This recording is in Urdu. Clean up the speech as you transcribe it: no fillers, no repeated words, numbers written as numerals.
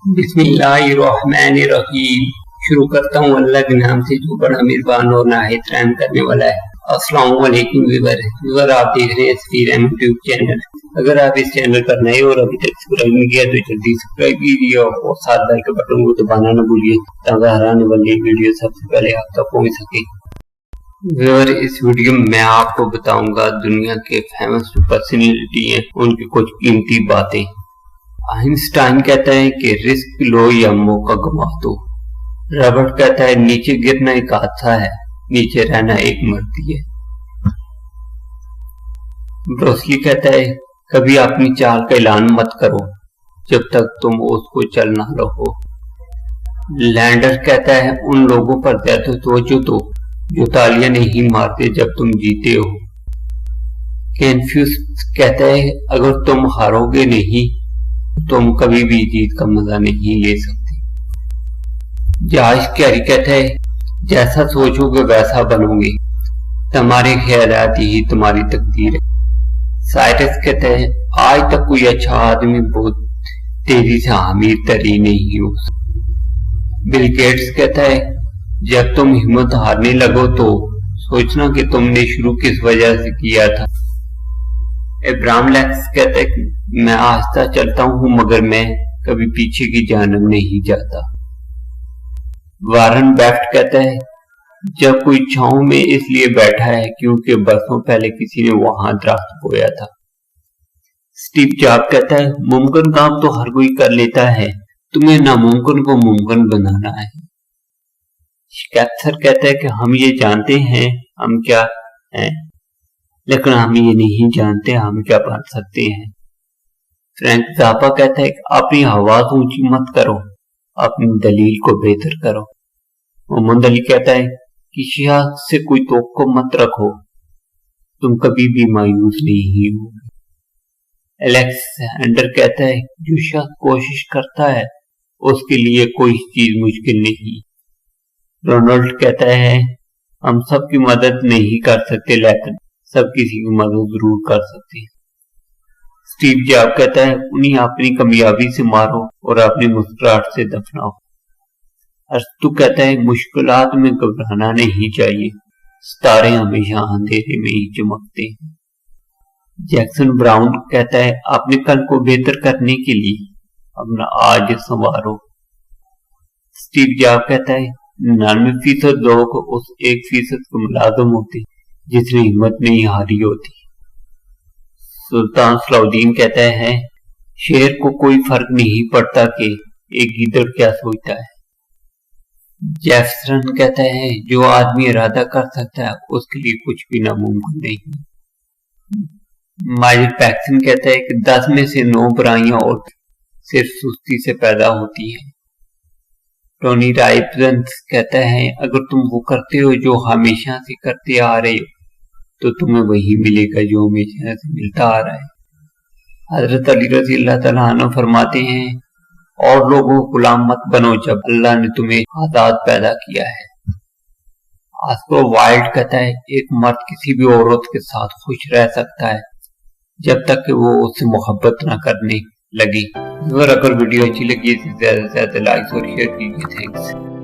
بسم اللہ الرحمن الرحیم۔ شروع کرتا ہوں اللہ کے نام سے جو بڑا مہربان اور نہایت رحم کرنے والا ہے۔ السلام علیکم ویور، آپ دیکھ رہے ہیں سفیر احمد یوٹیوب چینل۔ اگر آپ اس چینل پر نئے اور ابھی تک سبسکرائب نہیں کیا تو جلدی سبسکرائب کیجیے اور ساتھ بیل کے بٹن کو دبانا نہ بھولیے تاکہ ہر آنے والی ویڈیو سب سے پہلے آپ تک پہنچ سکے۔ ویور، اس ویڈیو میں میں آپ کو بتاؤں گا دنیا کے فیمس پرسنالٹی ہیں ان کی کچھ قیمتی باتیں۔ آئنسٹائن کہتا ہے کہ رسک لو یا موقع گوا دو۔ رابرٹ کہتا ہے نیچے گرنا ایک حادثہ ہے، نیچے رہنا ایک مرضی ہے۔ بروسلی کہتا ہے کبھی اپنی چال کا اعلان مت کرو جب تک تم اس کو چل نہ رہو۔ لینڈر کہتا ہے ان لوگوں پر زیادہ توجہ دو جو تالیاں نہیں مارتے جب تم جیتے ہو۔ کنفیوز کہتا ہے اگر تم ہارو گے نہیں تم کبھی بھی جیت کا مزہ نہیں لے سکتے۔ جارج کیری کہتا ہے جیسا سوچو گے ویسا بنو گے، تمہارے خیالات ہی تمہاری تقدیر ہے۔ سائرس کہتا ہے آج تک کوئی اچھا آدمی بہت تیزی سے امیر تری نہیں ہو سکتا۔ بل گیٹس کہتا ہے جب تم ہمت ہارنے لگو تو سوچنا کہ تم نے شروع کس وجہ سے کیا تھا۔ ابراہم لینکن کہتا ہے کہ میں آہستہ چلتا ہوں مگر میں کبھی پیچھے کی جانب نہیں جاتا۔ وارن بفیٹ کہتا ہے جب کوئی چھاؤں میں اس لیے بیٹھا ہے کیونکہ برسوں پہلے کسی نے وہاں درخت بویا تھا۔ اسٹیو جاب کہتا ہے ممکن کام تو ہر کوئی کر لیتا ہے، تمہیں ناممکن کو ممکن بنانا ہے۔ شکسپیئر کہتا ہے کہ ہم یہ جانتے ہیں ہم کیا ہیں لیکن ہم یہ نہیں جانتے ہم کیا بن سکتے ہیں۔ فرینک زاپا کہتا ہے کہ اپنی آواز اونچی مت کرو، اپنی دلیل کو بہتر کرو۔ محمد علی کہتا ہے کسی شخص سے کوئی توقع مت رکھو، تم کبھی بھی مایوس نہیں ہوگے۔ الیگزینڈر کہتا ہے جو شخص کوشش کرتا ہے اس کے لیے کوئی چیز مشکل نہیں۔ رونالڈ کہتا ہے ہم سب کی مدد نہیں کر سکتے لیکن سب کسی کی مدد ضرور کر سکتے ہیں۔ اسٹیو جاب کہتا ہے انہیں اپنی کامیابی سے مارو اور اپنی مسکراہٹ سے دفناؤ۔ ارسطو کہتا ہے مشکلات میں گھبرانا نہیں چاہیے، ستارے ہمیشہ اندھیرے میں ہی چمکتے ہیں۔ جیکسن براؤن کہتا ہے اپنے کل کو بہتر کرنے کے لیے اپنا آج سنوارو۔ اسٹیو جاب کہتا ہے 99% لوگ اس 1% کو ملازم ہوتے جس نے ہمت نہیں ہاری ہوتی۔ سلطان صلاح الدین کہتا ہے شیر کو کوئی فرق نہیں پڑتا کہ ایک گیدڑ کیا سوچتا ہے۔ جیفرسن کہتا ہے جو آدمی ارادہ کر سکتا ہے اس کے لیے کچھ بھی ناممکن نہیں۔ مائل پیکسن کہتا ہے کہ 10 میں سے 9 برائیاں اور صرف سستی سے پیدا ہوتی ہیں۔ ٹونی رائبنز کہتا ہے اگر تم وہ کرتے ہو جو ہمیشہ سے کرتے آ رہے ہو تو تمہیں وہی ملے گا جو ہمیشہ سے ملتا آ رہا ہے۔ حضرت علی رضی اللہ تعالیٰ عنہ فرماتے ہیں اور لوگوں کو غلام مت بنو جب اللہ نے تمہیں آزاد پیدا کیا ہے۔ آسکر وائلڈ کہتا ہے ایک مرد کسی بھی عورت کے ساتھ خوش رہ سکتا ہے جب تک کہ وہ اس سے محبت نہ کرنے لگے۔ اگر ویڈیو اچھی لگی تو زیادہ سے زیادہ لائک اور شیئر کیجیے۔ تھینکس۔